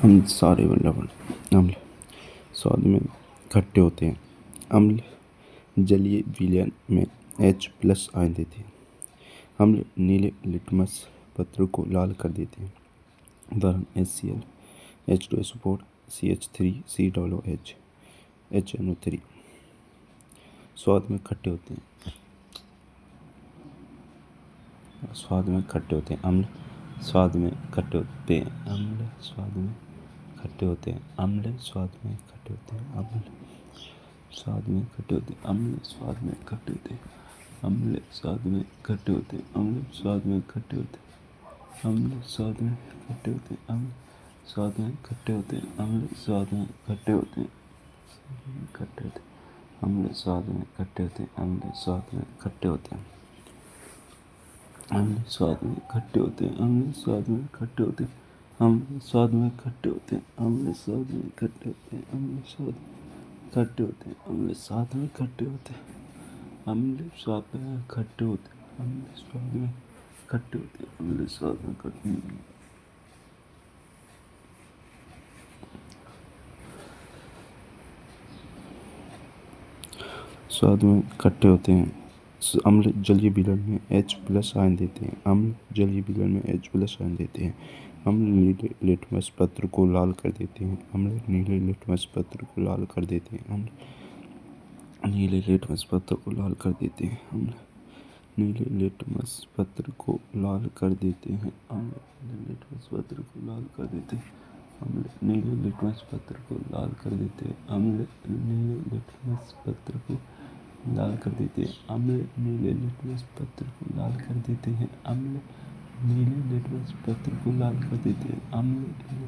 हम सारे लवण अम्ल स्वाद में खट्टे होते हैं। अम्ल जलीय विलयन में H+ आयन देते हैं। अम्ल नीले लिटमस पत्र को लाल कर देते हैं। उदाहरण HCl, H2SO4, CH3, COOH, HNO3। स्वाद में खट्टे होते हैं। स्वाद में खट्टे होते हैं। अम्ल स्वाद में खट्टे होते हैं। अम्ल स्वाद में खट्टे होते हैं। अम्ल स्वाद में खट्टे होते हैं। अम्ल स्वाद में खट्टे होते हैं। अम्ल स्वाद में खट्टे होते हैं। अम्ल स्वाद में खट्टे होते हैं। अम्ल स्वाद में खट्टे होते हैं। अम्ल स्वाद में खट्टे होते हैं। अम्ल स्वाद में खट्टे होते हैं। अम्ल स्वाद में खट्टे होते हैं। खट्टे होते हैं। अम्ल स्वाद में खट्टे होते हैं। अम्ल स्वाद में खट्टे होते हैं। अम्ल स्वाद में खट्टे होते हैं। अम्ल स्वाद में खट्टे होते हैं। अम्ल स्वाद में खट्टे होते हैं। अम्ल स्वाद में खट्टे होते हैं। अम्ल स्वाद खट्टे होते हैं। अम्ल स्वाद में खट्टे होते हैं। अम्ल स्वाद में खट्टे होते हैं। अम्ल स्वाद में खट्टे होते हैं। अम्ल स्वाद में खट्टे स्वाद में खट्टे होते हैं। अम्ल जलीय विलयन में H+ आयन देते हैं। अम्ल जलीय विलयन में H+ आयन देते हैं। अम्ल नीले लिटमस पत्र को लाल कर देते हैं। अम्ल नीले लिटमस पत्र को लाल कर देते हैं। अम्ल नीले लिटमस पत्र को लाल कर देते हैं। अम्ल नीले लिटमस पत्र को लाल कर देते हैं। अम्ल नीले लिटमस पत्र को लाल कर देते हैं। अम्ल नीले लिटमस पत्र को लाल कर देते हैं। अम्ल नीले लिटमस पत्र को लाल कर देते हैं। अम्ल नीले लिटमस पत्र को लाल कर देते हैं। अम्ल नीले लिटमस पत्र को लाल कर देते हैं। अम्ल नीले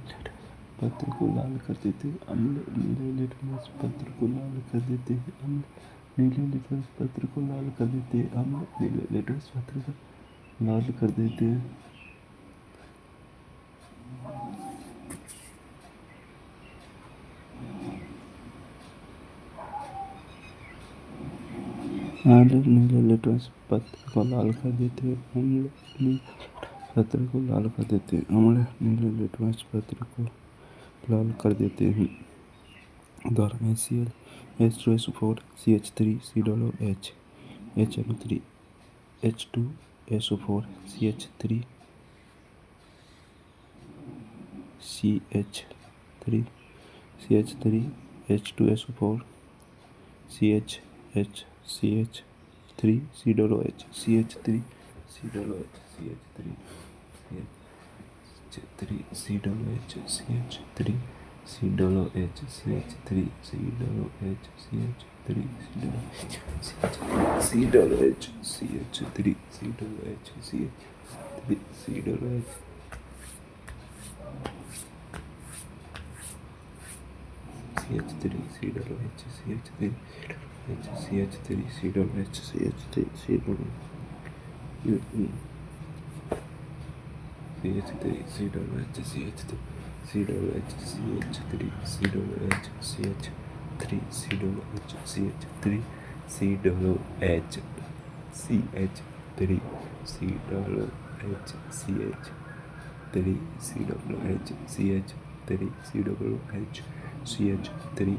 पत्र को लाल कर देते हैं। अम्ल नीले लिटमस पत्र को लाल कर देते हैं। अम्ल नीले लिटमस पत्र को लाल कर देते हैं। अम्ल नीले लिटमस पत्र को लाल कर देते हैं। अम्ल नीले लिटमस पत्र को लाल कर देते हैं। अम्ल नीले पत्र को लाल कर देते हैं। अम्ल नीले लिटमस पत्र को लाल कर देते हैं। उदाहरण HCl, H2SO4, CH3, COOH, HNO3, H2SO4, CH3, CH3, CH3, H2SO4, CH3, COOH, CH3, COOH, CH3, CH3, COOH, CH3, COOH, CH3, COOH, CH3, COOH, CH3, COOH, CH3, COOH, CH3, COOH, CH3, CH3, COOH, CH3, COOH, CH3, COOH, CH3, COOH, CH3, COOH, CH3, COOH, CH3, COOH, CH3, COOH, CH3, COOH, CH3, COOH, CH3,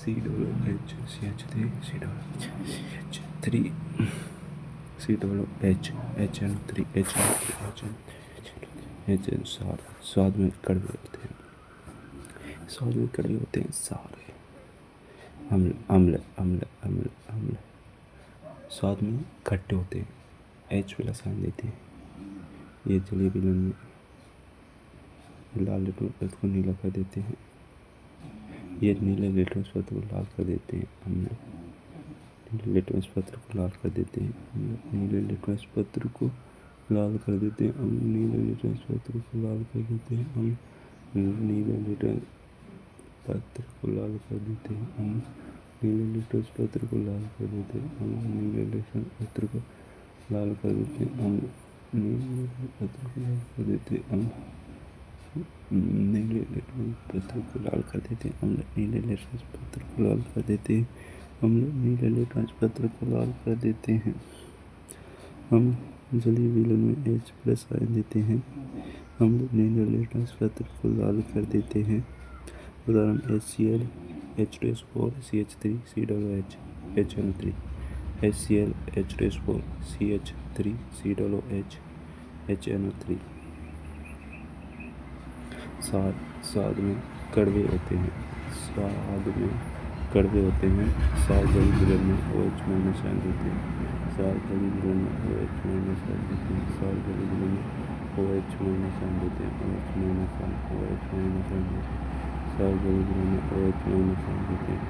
COOH, CH3, COOH, COOH, HN3, HN3, HN सारे स्वाद में कड़वे होते हैं। स्वाद में कड़वे होते हैं सारे। अम्ल अम्ल अम्ल अम्ल अम्ल स्वाद में खट्टे होते हैं। H+ आयन देते हैं। ये जलीय विलयन में लाल लिटमस पत्र को नीला कर देते हैं। ये नीले लिटमस पत्र को लाल कर देते हैं। अम्ल नीले लिटमस पत्र को लाल कर देते हैं। अम्ल नीले लिटमस पत्र को लाल कर देते हैं। अम्ल नीले लिटमस पत्र को लाल कर देते हैं। अम्ल नीले लिटमस पत्र को लाल कर देते हैं। अम्ल नीले लिटमस पत्र को लाल कर देते हैं। अम्ल नीले लिटमस पत्र को लाल कर देते हैं। अम्ल नीले पत्र को लाल कर देते हैं। अम्ल नीले लिटमस पत्र को लाल कर देते हैं। अम्ल नीले लिटमस पत्र को लाल कर देते हैं। अम्ल नीले लिटमस पत्र को लाल कर देते हैं। अम्ल जलीय विलयन में H+ आयन देते हैं। अम्ल नीले लिटमस पत्र को लाल कर देते हैं। उदाहरण HCl H2SO4 CH3 COOH HNO3 HCl H2SO4 CH3 COOH HNO3। स्वाद में कड़वे होते हैं। स्वाद में कड़वे होते हैं। सार जली बिलन में OH माइनस आयन देते हैं। सार जली बिलन में OH माइनस आयन देते हैं। सार जली बिलन में OH माइनस आयन देते हैं। OH minus ion OH minus ion देते हैं। सार जली बिलन में OH माइनस आयन देते हैं।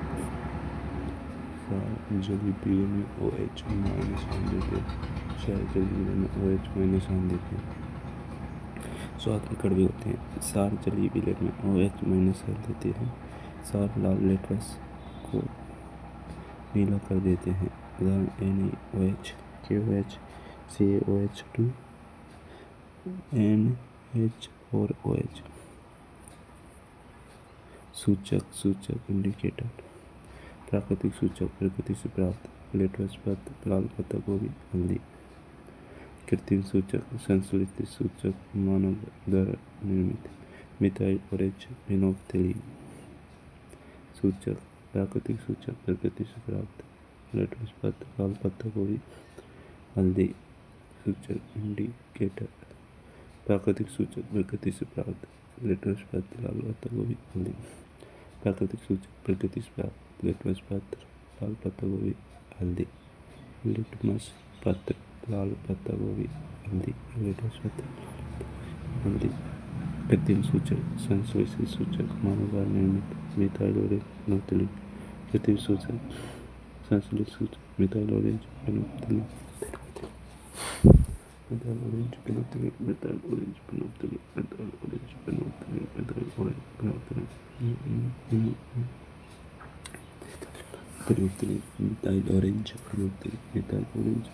सार जली बिलन में OH माइनस आयन देते हैं। सार जली बिलन में OH माइनस आयन देते हैं। स्वाद में कड़वे होते हैं। सार जली बिलन में OH माइनस आयन देते हैं। सार लाल लिटमस को नीला कर देते हैं। उदाहरण NaOH KOH CaOH2 NH4OH। सूचक इंडिकेटर। प्राकृतिक सूचक प्रकृति से प्राप्त लिटमस पत्र लाल पत्ता गोभी हल्दी। कृत्रिम सूचक संश्लेषित सूचक मानव द्वारा निर्मित मिथाइल ऑरेंज फिनोल्फ्थेलीन। सूचक प्राकृतिक सूचक प्रकृति से प्राप्त लिटमस पत्र लाल पत्ता गोभी हल्दी। सूचक इंडिकेटर प्राकृतिक सूचक प्रकृति से प्राप्त लिटमस पत्र लाल पत्ता गोभी हल्दी। प्राकृतिक सूचक प्रकृति से प्राप्त लिटमस पत्र लाल पत्ता गोभी हल्दी। लिटमस पत्र लाल पत्ता गोभी हल्दी। लिटमस पत्र हल्दी। कृत्रिम सूचक संश्लेषित सूचक मानव द्वारा निर्मित मिथाइल ऑरेंज फिनोल्फ्थेलीन। कृत्रिम सूचक संश्लेषित सूचक methyl orange phenolphthalein. Methyl orange phenolphthalein methyl orange phenolphthalein methyl orange phenolphthalein methyl orange phenolphthalein methyl orange phenolphthalein methyl orange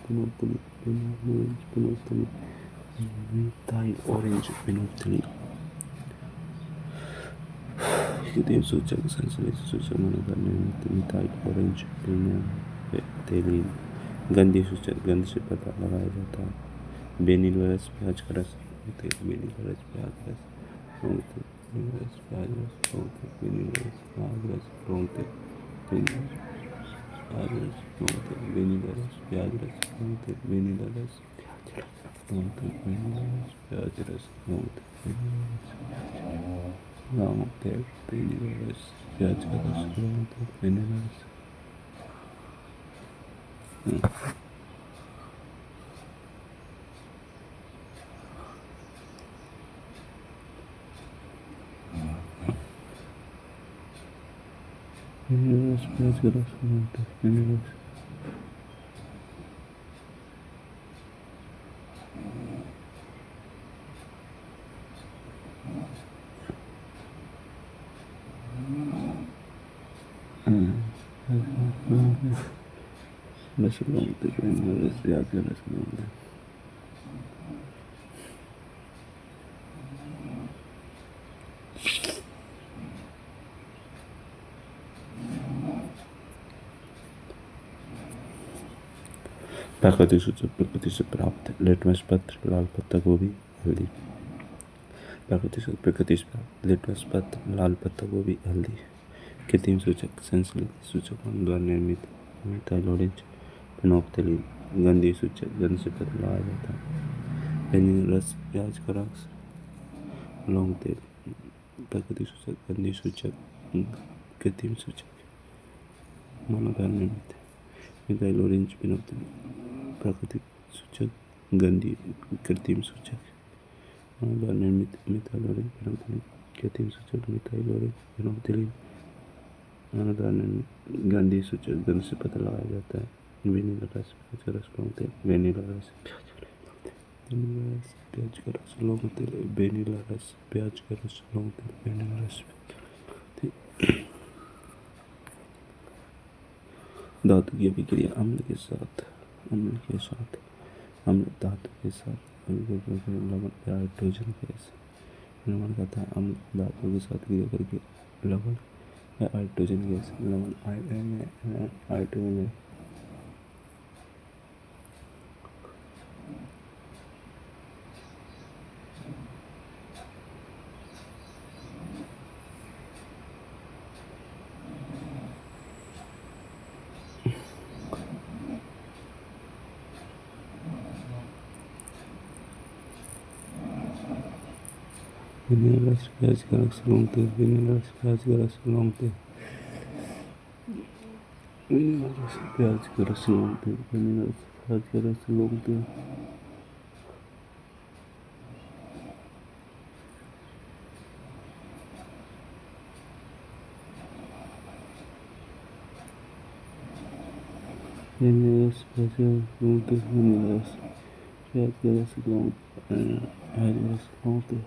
phenolphthalein methyl orange phenolphthalein. कृत्रिम सूचक संश्लेषित सूचक मानव द्वारा निर्मित मिथाइल ऑरेंज फिनोल्फ्थेलीन। गंधी सूचक गंध से पता लगाया जाता है। वेनिला रस प्याज का रस वेनिला रस प्याज रस वेनिला रस प्याज रस वेनिला रस प्याज रस वेनिला रस प्याज रस वेनिला रस वेनिला रस प्याज रस वेनिला रस प्याज का रस वेनिला रस। वेनिला रस प्याज का रस वेनिला रस। रस लौंगते वेनिला रस प्याज का रस लौंगते। प्राकृतिक सूचक प्रकृति से प्राप्त लिटमस पत्र लाल पत्ता गोभी हल्दी। प्राकृतिक सूचक प्रकृति से प्राप्त लिटमस पत्र लाल पत्ता गोभी हल्दी। कृत्रिम सूचक संश्लेषित सूचक मानव द्वारा निर्मित मिथाइल ऑरेंज फिनोल्फ्थेलीन। गंधी सूचक गंध से पता लगाया जाता है। वेनिला रस प्याज का रस लौंग तेल। प्राकृतिक सूचक गंधी सूचक कृत्रिम सूचक मानव द्वारा निर्मित मिथाइल ऑरेंज फिनोल्फ्थेलीन। प्राकृतिक सूचक गंधी कृत्रिम सूचक मानव द्वारा निर्मित मिथाइल ऑरेंज फिनोल्फ्थेलीन। कृत्रिम सूचक मिथाइल ऑरेंज फिनोल्फ्थेलीन मानव द्वारा निर्मित गंधी सूचक गंध से पता लगाया जाता है। वेनिला रस प्याज का रस लौंग तेल वेनिला रस प्याज का रस लौंग तेल वेनिला रस प्याज का रस लौंग तेल वेनिला रस। धातु की अभिक्रिया अम्ल के साथ अम्ल धातु के साथ लवण या हाइड्रोजन गैस निर्माण करता है। अम्ल धातु के साथ क्रिया करके लवण या हाइड्रोजन गैस लवण hydrogen Minerals Berggrundsgrunden, Minerals Berggrundsgrunden, Minerals Berggrundsgrunden, Minerals Berggrundsgrunden. Minerals Berggrundsgrunden, Minerals Berggrundsgrunden, Berggrundsgrunden.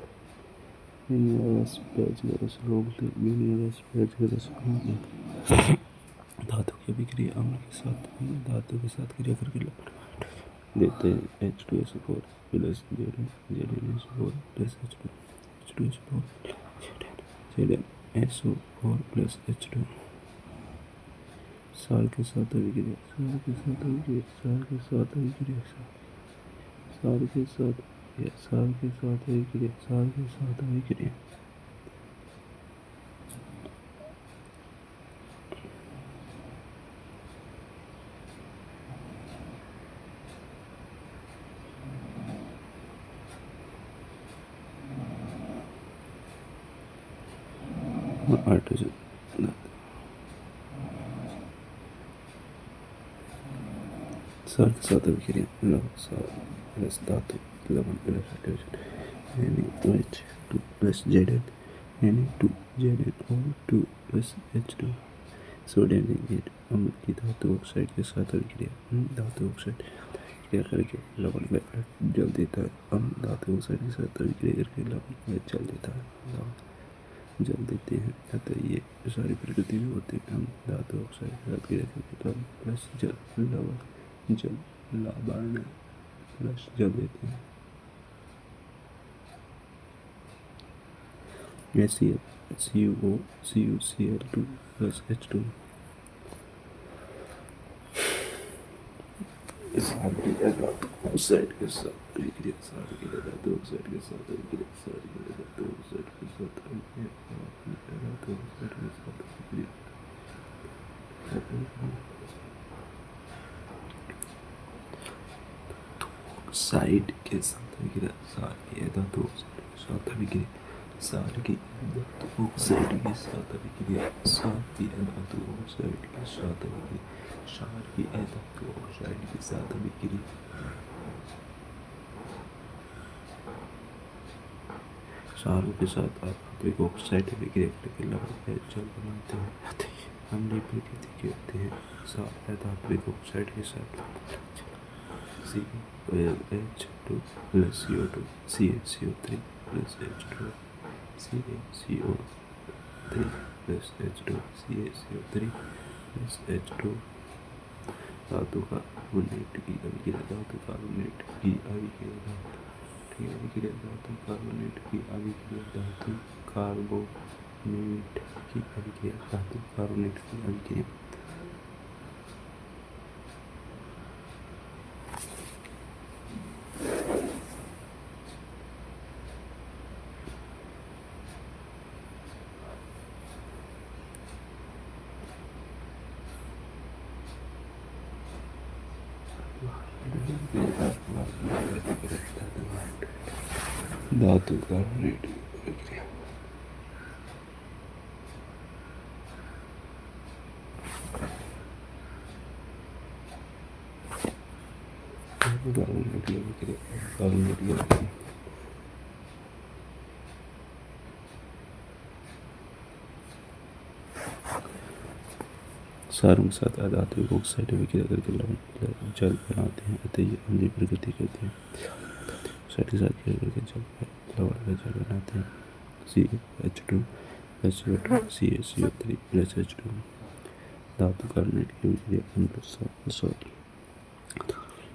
Minerals Berggrundsgrunden, Minerals Berggrundsgrunden. धातु की अभिक्रिया अम्ल के साथ अन्य धातु के साथ क्रिया करके देते हैं H2SO4 plus ZnSO4 plus H2SO4 ZnSO4 plus H2 सार के साथ अभिक्रिया सार के साथ अभिक्रिया सार के साथ अभिक्रिया सार के साथ सार के साथ अभिक्रिया सार के साथ अभिक्रिया हाइड्रोजन सार के साथ अभिक्रिया लवण सार प्लस धातु लवण plus hydrogen NaOH2 plus Zn Na2ZnO2 plus H2 sodium nitrate अम्ल की धातु ऑक्साइड के साथ अभिक्रिया धातु ऑक्साइड क्रिया करके लवण में जल देता है अम्ल धातु ऑक्साइड के साथ अभिक्रिया करके लवण में जल देता है लवण जल देते हैं अतः ये सारी प्रकृति में होते हैं हम धातु ऑक्साइड के साथ क्रिया करके लवण प्लस जल लवण जल लवण प्लस जल देते हैं CuCl2 प्लस H2 सार की धातु ऑक्साइड के साथ अभिक्रिया सार की धातु ऑक्साइड के साथ अभिक्रिया सार की धातु ऑक्साइड के साथ अभिक्रिया धातु ऑक्साइड के साथ अभिक्रिया ऑक्साइड के साथ अभिक्रिया सार की धातु ऑक्साइड के साथ अभिक्रिया सार की धातु ऑक्साइड के साथ अभिक्रिया सार की धातु ऑक्साइड के साथ अभिक्रिया सार की धातु ऑक्साइड के साथ अभिक्रिया सारों के साथ आप ऑक्साइड अभिक्रिया करके लवण में जल बनाते हैं अम्लीय प्रकृति के होते हैं सार धात्विक ऑक्साइड के साथ CaH2 plus CO2 CaCO3 plus H2 CaCO3 plus H2 CaCO3 plus H2 धातु कार्बोनेट की अभिक्रिया धातु कार्बोनेट की अभिक्रिया धातु कार्बोनेट की अभिक्रिया धातु कार्बोनेट की अभिक्रिया धातु कार्बोनेट की अभिक्रिया धातु कार्बोनेट की अभिक्रिया कार्बोनेट की अभिक्रिया कार्बोनेट की अभिक्रिया सारों के साथ अधात्विक ऑक्साइड अभिक्रिया करके लवण जल बनाते हैं अतः ये अम्लीय प्रकृति करते हैं ऑक्साइड के साथ क्रिया करके जल लवण में जल बनाते हैं CH2 plus CO2 CaCO3 plus H2 धातु कार्बोनेट की अभिक्रिया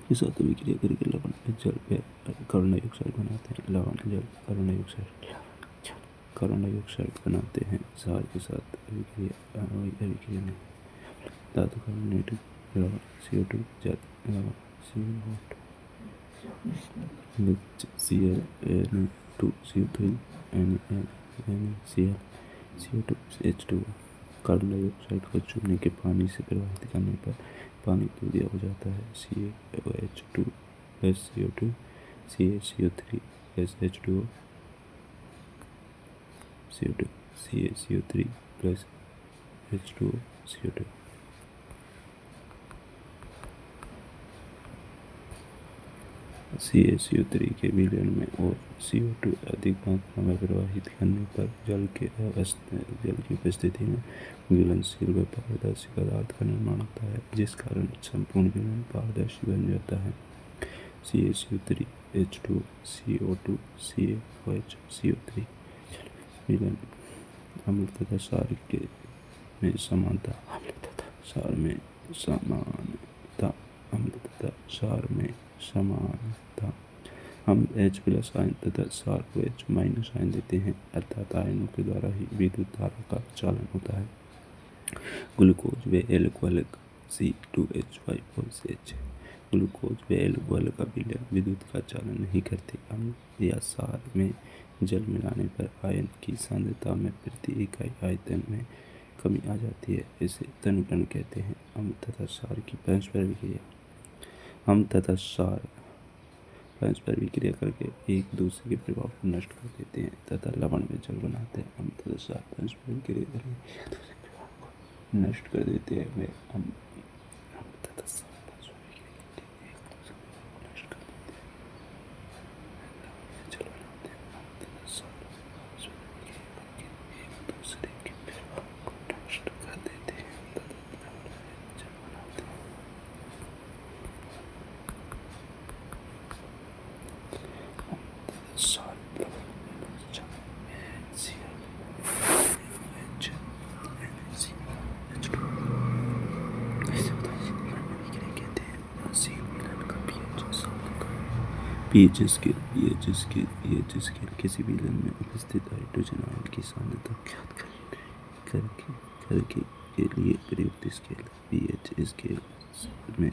के साथ अभिक्रिया करके लवण में जल कार्बन डाइऑक्साइड बनाते हैं लवण जल कार्बन डाइऑक्साइड बनाते हैं सार के साथ अभिक्रिया में धातु कार्बोनेट लवण CO2 जल लवण CaCl2CO3 NaCl CO2 H2 carbon dioxide को चूने के पानी से प्रवाहित करने पर पानी दूधिया हो जाता है CaOH2 plus CO2 CaCO3 plus H2O CO2 CaCO3 plus H2O CO2। CaCO3 के विलयन में और CO2 अधिक मात्रा में प्रवाहित करने पर जल की उपस्थिति में घुलनशील व पारदर्शी पदार्थ का निर्माण होता है, जिस कारण संपूर्ण विलयन पारदर्शी बन जाता है। CaCO3 H2O CO2 CaOH CO3 विलयन अम्ल तथा क्षार में समानता। अम्ल तथा क्षार में समानता। अम्ल तथा क्षार में समानता। हम H प्लस आयन तथा क्षार को H माइनस आयन देते हैं, अर्थात आयनों के द्वारा ही विद्युत धारा का चालन होता है। ग्लूकोज व एल्कोहलिक C2H5OH। ग्लूकोज व एल्कोहल का विलयन विद्युत का चालन नहीं करते। अम्ल या क्षार में जल मिलाने पर आयन की सांद्रता में प्रति इकाई आयतन में कमी आ जाती है, इसे तनुकरण कहते हैं। अम्ल तथा क्षार की परस्पर विक्रिया। अम्ल तथा क्षार परस्पर विक्रिया करके एक दूसरे के प्रभाव को नष्ट कर देते हैं तथा लवण में जल बनाते हैं। अम्ल तथा क्षार परस्पर विक्रिया करके एक दूसरे के प्रभाव को नष्ट कर देते हैं। वे अम्ल तथा क्षार परस्पर विक्रिया करके एक दूसरे के प्रभाव को नष्ट कर देते हैं, लवण में जल बनाते हैं। अम्ल तथा क्षार परस्पर विक्रिया करके एक दूसरे के प्रभाव को नष्ट कर देते हैं तथा लवण में जल बनाते हैं। पीएच स्केल किसी विलयन में उपस्थित हाइड्रोजन आयन की सांद्रता ज्ञात करके के लिए प्रयुक्त स्केल। पीएच स्केल में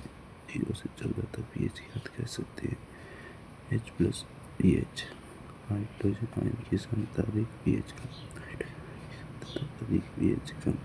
0 से 14 तक पीएच ज्ञात कर सकते हैं। H plus pH hydrogen ion की सांद्रता अधिक, पीएच कम। हाइड्रोजन तथा अधिक, पीएच कम।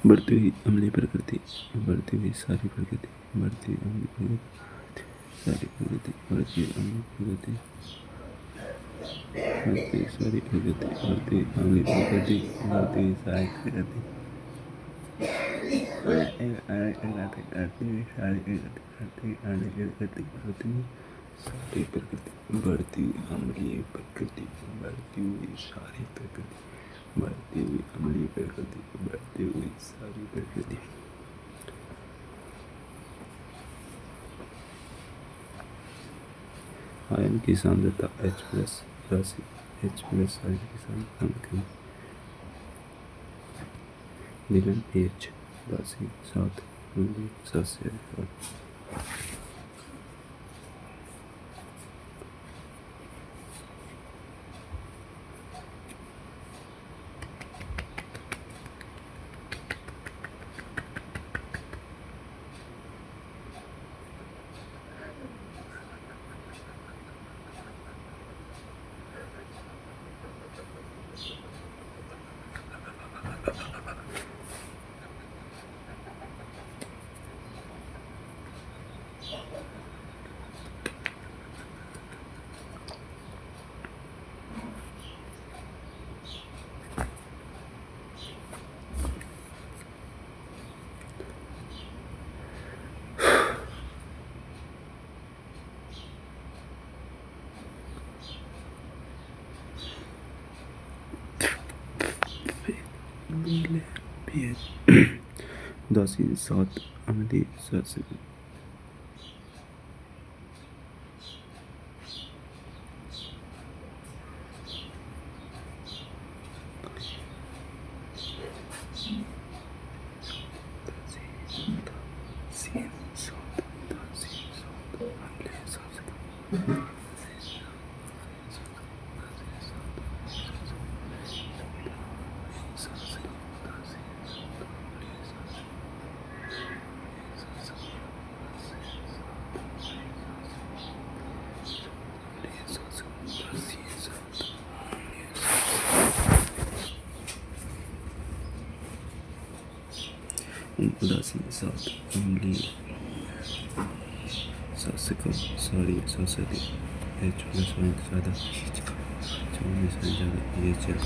बढ़ती हुई अम्लीय प्रकृति, बढ़ती हुई सारी प्रकृति, बढ़ती हुई अम्लीय प्रकृति, सारी प्रकृति, बढ़ती हुई अम्लीय प्रकृति, बढ़ती हुई सारी प्रकृति, बढ़ती हुई अम्लीय प्रकृति, बढ़ती हुई सारी प्रकृति, बढ़ती हुई सारी प्रकृति, बढ़ती हुई सारी प्रकृति, बढ़ती हुई अम्लीय प्रकृति, बढ़ती हुई सारी प्रकृति, बढ़ती हुई अम्लीय प्रकृति, बढ़ती हुई सारी प्रकृति। आयन की सांद्रता H प्लस राशि, H प्लस आयन की सांद्रता विलयन pH राशि 7 से 8। उदासी 7 अमली 7 उदासी 7 अमली 7 से कम साड़ी 7 से अधिक एच प्लस वाइन ज़्यादा चौने से ज़्यादा ये चल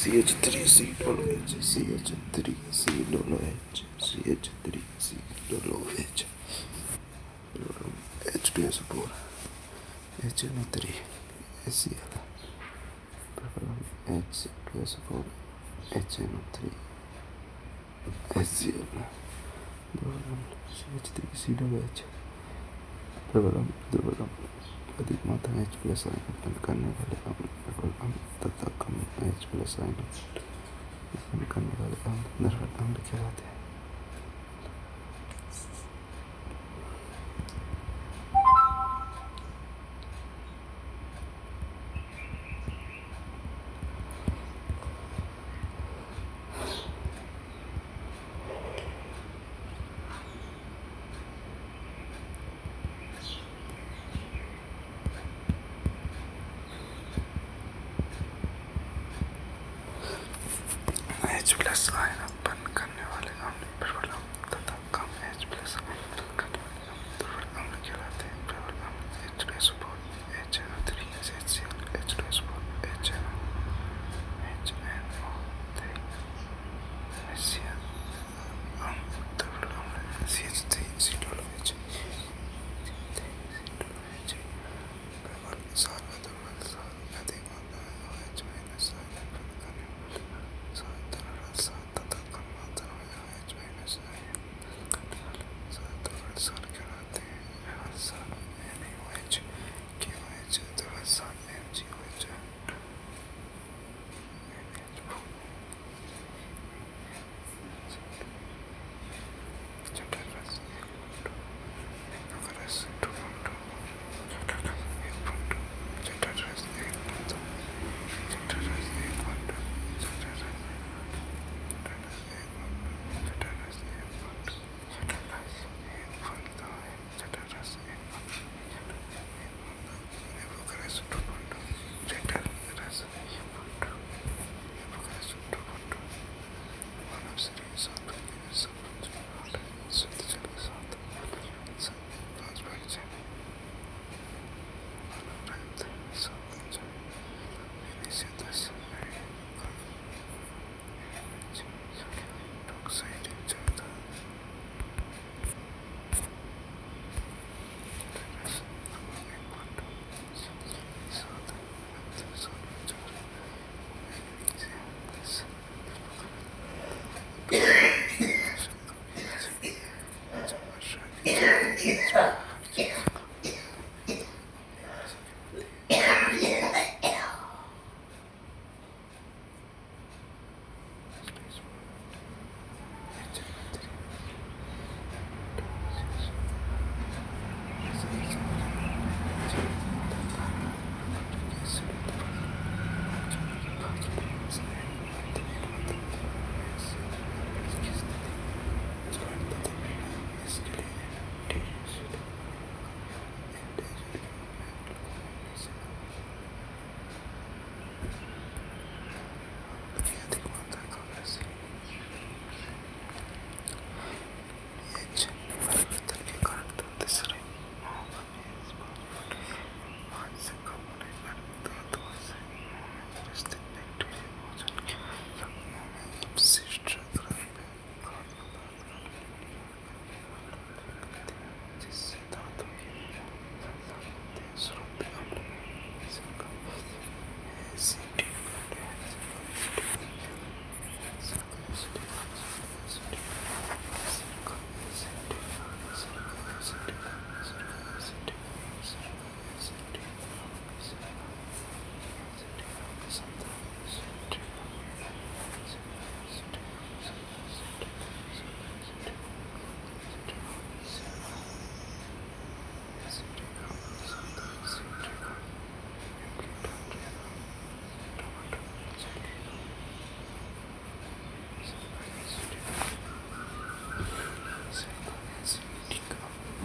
CH3 C double H CH3 C double H CH3 C double H H2SO4 HNO3 HCl H2SO4 HNO3 HCl CH3 C double H problem अधिक मात्रा में H प्लस आयन उत्पन्न करने वाले अम्ल तथा कम H प्लस आयन उत्पन्न करने वाले अम्ल निर्वल अम्ल कहलाते हैं। H प्लस आयन उत्पन्न करने वाले अम्ल प्रबल अम्ल तथा कम H प्लस आयन उत्पन्न करने वाले अम्ल दुर्बल अम्ल कहलाते हैं। प्रबल अम्ल H2SO4 HNO3 HCl H2SO4 HNO3 HCl दुर्बल अम्ल CH3 C double H प्रबल सार दुर्बल सार अधिक मात्रा में H माइनस आयन उत्पन्न करने वाले सार तथा कम मात्रा में H माइनस आयन करने वाले सार दुर्बल सार कहलाते हैं। प्रबल सार NaOH KOH दुर्बल सार MgOH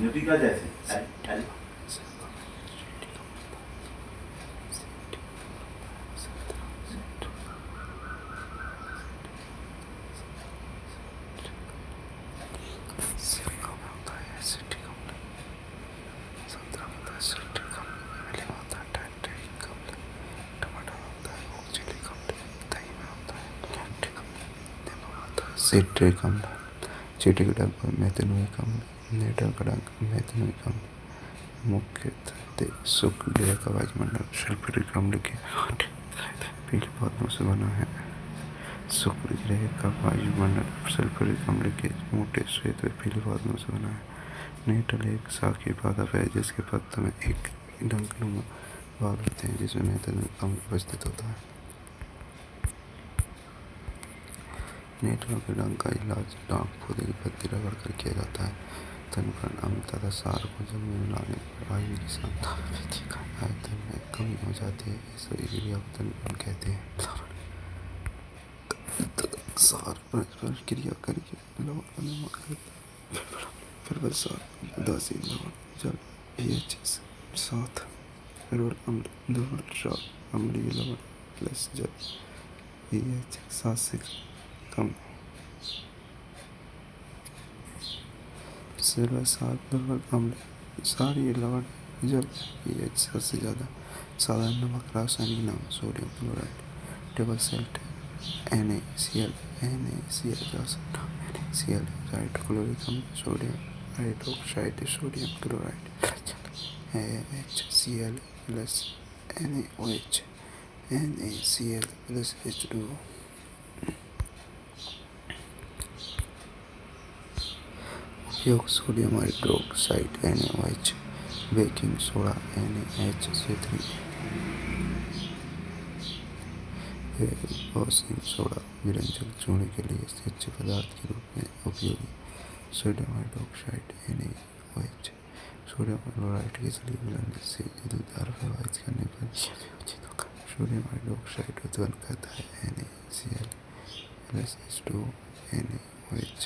न्यूट्रिका जैसे अरे सिट्रिक अम्ल, चीटिक अम्ल, मेथनोइक अम्ल, नाइट्रिक अम्ल, मेथनोइक अम्ल मुख्यतः शुक्र ग्रह का वायुमंडल सल्फ्यूरिक अम्ल के पीले पौधों से बना है। शुक्र ग्रह का वायुमंडल सल्फ्यूरिक अम्ल के मोटे श्वेत व पीले पौधों से बना है। नेटल एक शाखीय पादप है जिसके पत्तों में एक डंकनुमा बाल होते हैं जिसमें मेथनोइक अम्ल उपस्थित होता है। नेटलों के डंक का इलाज डांक पौधे की पत्ती रगड़ कर किया जाता है। तनकण अम्ल तथा सार को जल में मिलाने पर वायु की सांद्रता में वृद्धि का आयतन में कमी हो जाती है। इस क्रिया को तनकण कहते हैं। सार परस्पर क्रिया करके लवण का निर्माण करते हैं। फिर सार उदासीन लवण जल pH 7 रोल अम्ल धवल क्षार अम्लीय लवण प्लस जल pH 7 से कम। सिल्वर सार धवल अम्ल क्षारीय लवण जल pH 7 से ज़्यादा। साधारण नमक रासायनिक नाम sodium chloride table salt NaCl NaCl hydrochloric अम्ल sodium hydroxide sodium chloride HCl plus NaOH NaCl plus H2O। उपयोग sodium hydroxide NaOH baking soda NaHC3 washing soda विरंजक चूने के लिए अच्छे पदार्थ के रूप में उपयोगी। Sodium hydroxide NaOH sodium chloride के जलीय मिलन से धारा प्रभावित करने पर सोडियम हाइड्रोक्साइड उत्पन्न करता है NaCl plus H2O NaOH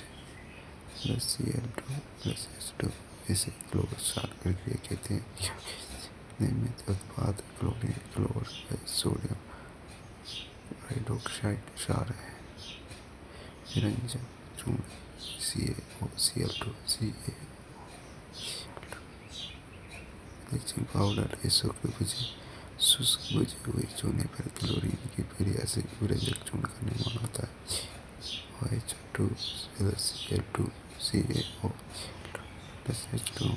plus Cl2 plus H2। इसे क्लोर क्षार प्रक्रिया कहते हैं। निर्मित उत्पाद क्लोरीन क्लोर सोडियम हाइड्रोक्साइड क्षार है। विरंजक चूने CaOCl2 ब्लीचिंग पाउडर शुष्क बुझे हुए चूने पर क्लोरीन की क्रिया से विरंजक चूर्ण का निर्माण होता है। OH2 plus Cl2 CaO plus H2।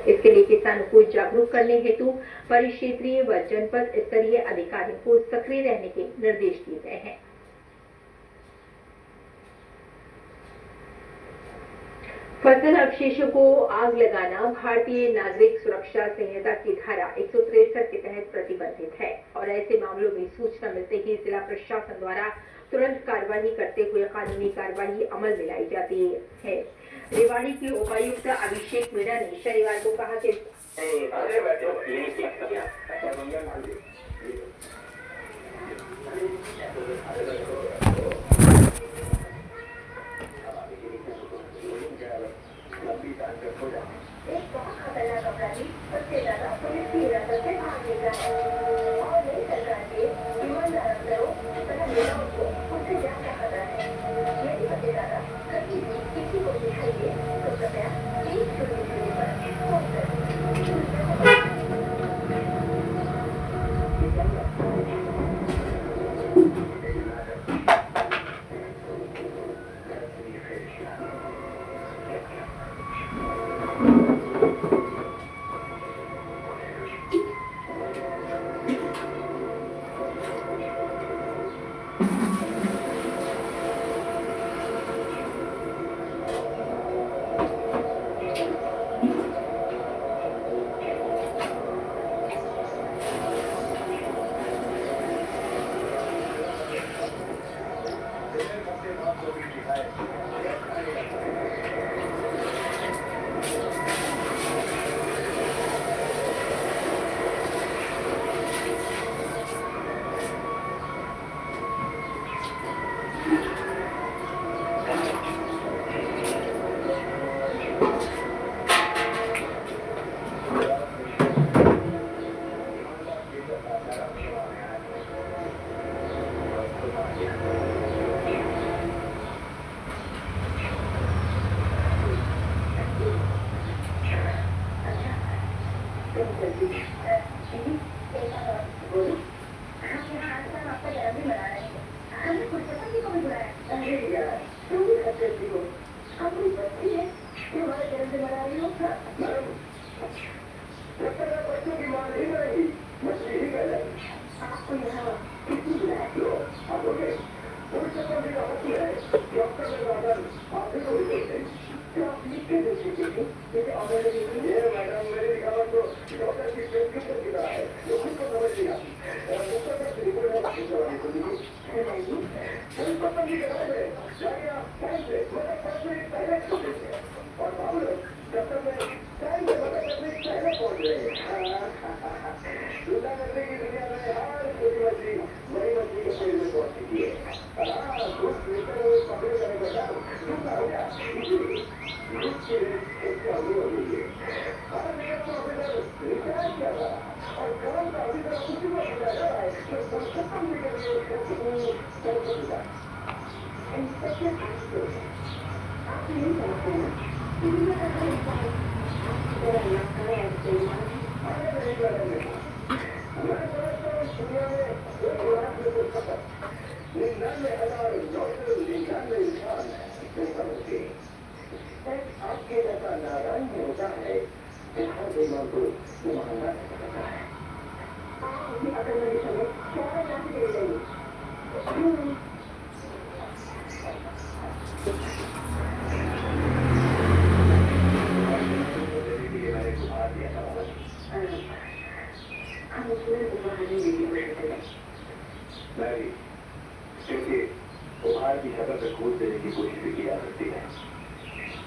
इसके लिए किसानों को जागरूक करने हेतु परिक्षेत्रीय व जनपद स्तरीय अधिकारियों को सक्रिय रहने के निर्देश दिए गए हैं। फसल अवशेषों को आग लगाना भारतीय नागरिक सुरक्षा संहिता की धारा 163 के तहत प्रतिबंधित है और ऐसे मामलों में सूचना मिलते ही जिला प्रशासन द्वारा तुरंत कार्रवाई करते हुए कानूनी कार्रवाई अमल में लाई जाती है। रेवाड़ी के उपायुक्त अभिषेक मीणा ने शनिवार को कहा कि एक बहुत खतरनाक अपराधी सबसे ज्यादा पुलिस की हिरासत से भाग निकला है और नई सरकार के ईमानदार अफसरों तथा नेताओं को उससे जान का खतरा है। यदि सबसे ज्यादा कभी भी किसी को दिखाई दे तो कृपया 100 पर फोन करें।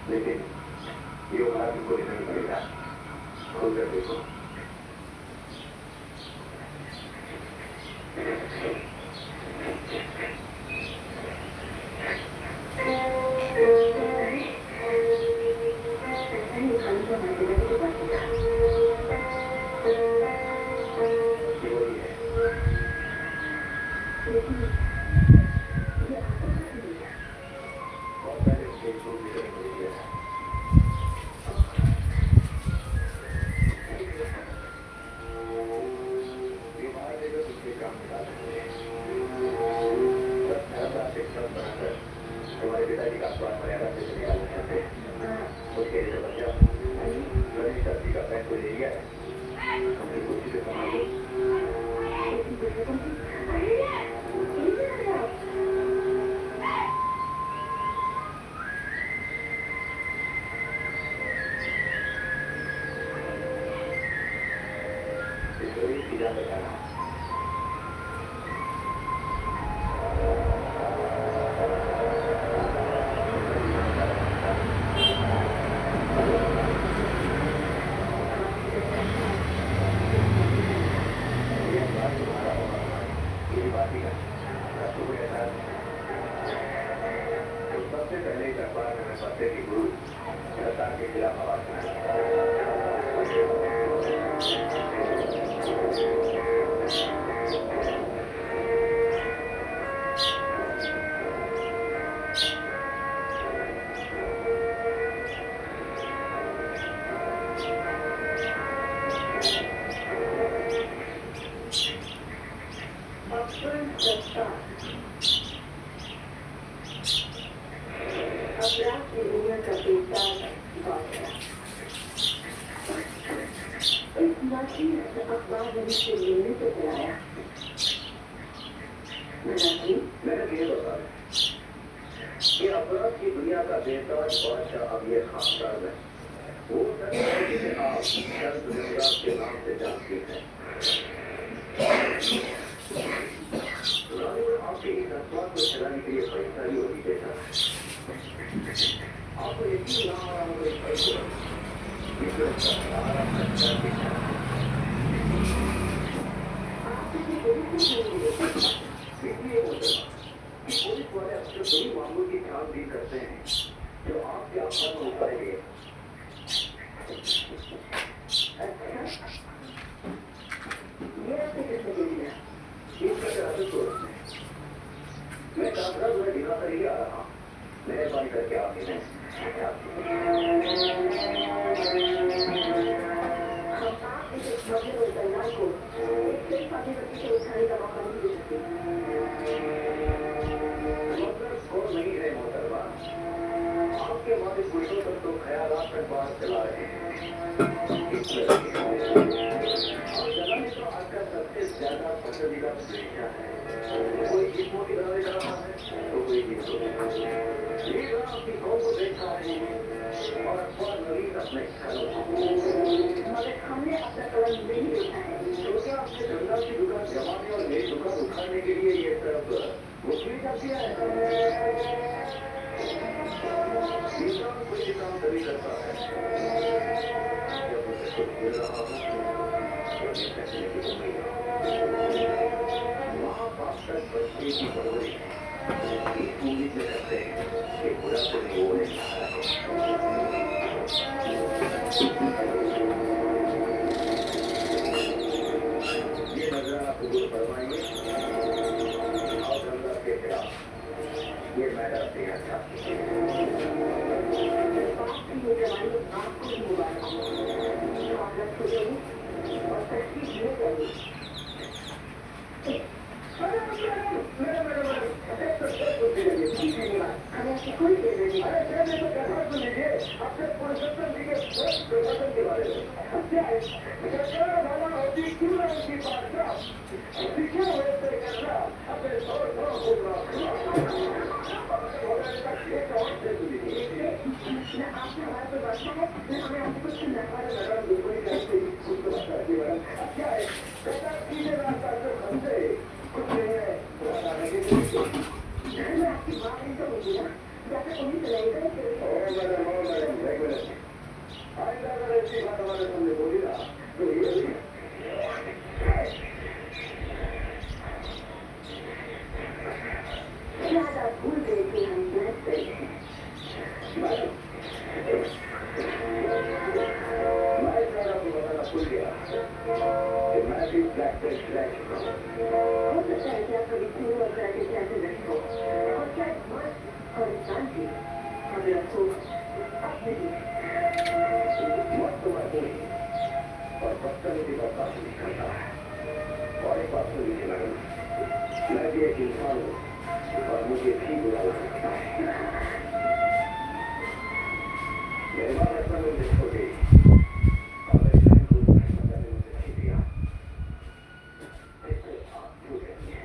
लेकिन ये बात बिल्कुल नहीं पड़ेगा। खुल कर देखो। हमारे पिताजी का स्वास्थ्य मर्यादा से चले आना चाहते हैं। उसके लिए बच्चा गणेश जी का फैसला ले लिया है। हमने कोशिश से संभालो। सीधा बताना। सबसे पहले इस अखबार में पत्ते की गुरु सरकार के खिलाफ आवाज अखबार से लेने से चलाया। मैंने ये बता कि अपराध की दुनिया का बेताज बादशाह अब ये खानदान है। वो जिसे आप के नाम से जानते हैं। आपके इस अखबार को चलाने के लिए पैसा ही होगी बेटा। आपको यकीन ना आ रहा होगा इस पैसे पुलिस वाले अक्सर बड़ी मामलों की छानबीन करते हैं जो आपके अखबार में उठाए गए। मैं कागजात में दिखाकर ही आ रहा हूँ। मेहरबानी करके आप इन्हें नहीं है मोहतरमा। आपके मालिक गुर्दों पर तो ख्यालात पर बात चला रहे हैं। जलाने तो आपका सबसे ज्यादा पसंदीदा पेशा है। कोई गीतों की लड़ाई कर रहा है तो कोई गीतों अपनी कौम को देखा है और अखबार नवीन अपने हमने अपना कलम नहीं देखा है। तो क्या आपने गंगा की दुकान जमाने और नई दुकान उठाने के लिए ये सब मुश्किल कर दिया है? कोई काम तभी करता है जब उसे कुछ मिल रहा हो फैसले की उम्मीद। माँ बाप तक बच्चे की परवरिश इस उम्मीद में करते हैं कि बुरा को नहीं होने ये नजर आप कबूल फरमाएंगे और गंगा के खिलाफ ये मैटर देना चाहती है। मानूं और मुझे भी बुरा लगता है। मेरे माँ बचपन में मुझे छोड़ गई और मेरे बहन को पता नहीं मुझे नहीं दिया। इससे आप क्यों कहती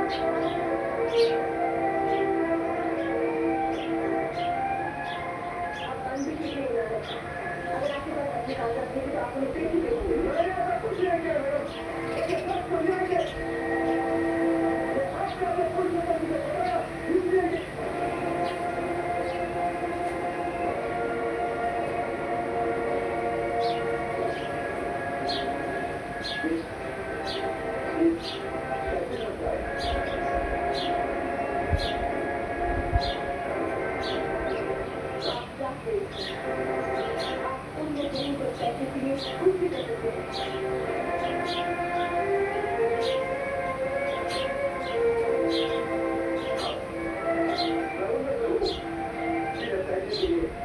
अगर आपके पास अपनी कागजात नहीं तो आप उन्हें फिर भी देखोगे। मैंने ऐसा कुछ नहीं किया मैडम, मुझे सब समझाएंगे, आपका अगर कुछ मतलब मुझे बताया, समझाएंगे। आप उन लोगों को पैसे के लिए कुछ भी कर सकते हैं।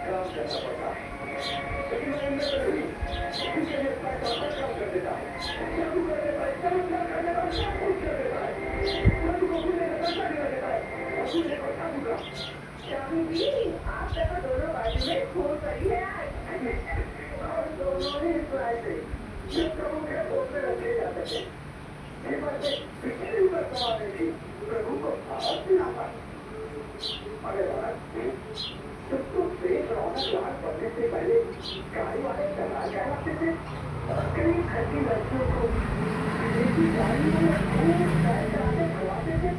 काम करना पड़ता है, लेकिन मैं इनमें से नहीं, क्योंकि ये पैसा हर काम कर देता है, जादू कर देता है, चमत्कार कर देता है, सब कुछ कर देता है, जादू को भूलने का पैसा गिरा देता है, और भूलने को जादू का। शामी जी, आप देखो दोनों बाजू में खून पड़ी है आज। और दोनों ही इस राय से, जब प्रभु के बोलते रखे जाते थे, ये बातें पिछली बार कमाने की प्रभु को आवाज दिलाता। अरे बात सबको पेट रौनक लाल पड़ने से पहले गाड़ी वाले दलाल कहलाते थे। कई घर की लड़कियों को विदेशी गाड़ी में खूब पैसा खवाते थे।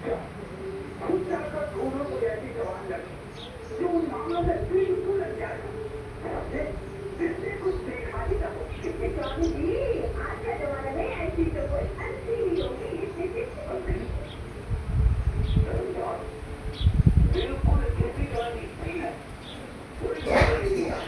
क्या खुद जाकर ढूंढो कोई ऐसी जवान लड़की जो उन मामलों में बिल्कुल लग जाए, समझे? जिससे कुछ देखा ही ना हो। स्वामी जी, आज के जमाने में ऐसी तो कोई अच्छी नहीं होगी। बिल्कुल ऐसी गाड़ी नहीं है, कोई गाड़ी नहीं है।